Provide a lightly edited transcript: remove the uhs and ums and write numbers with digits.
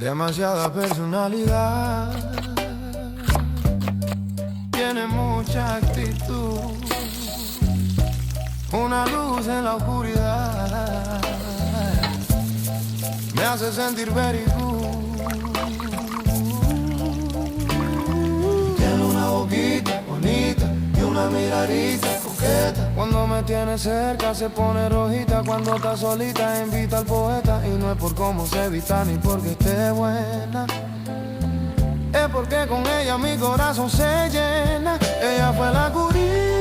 demasiada personalidad, tiene mucha actitud, una luz en la oscuridad, me hace sentir very good. Tiene una boquita bonita y una miradita coqueta. Cuando me tiene cerca se pone rojita. Cuando está solita invita al poeta. Y no es por cómo se vista ni porque esté buena, es porque con ella mi corazón se llena. Ella fue la curita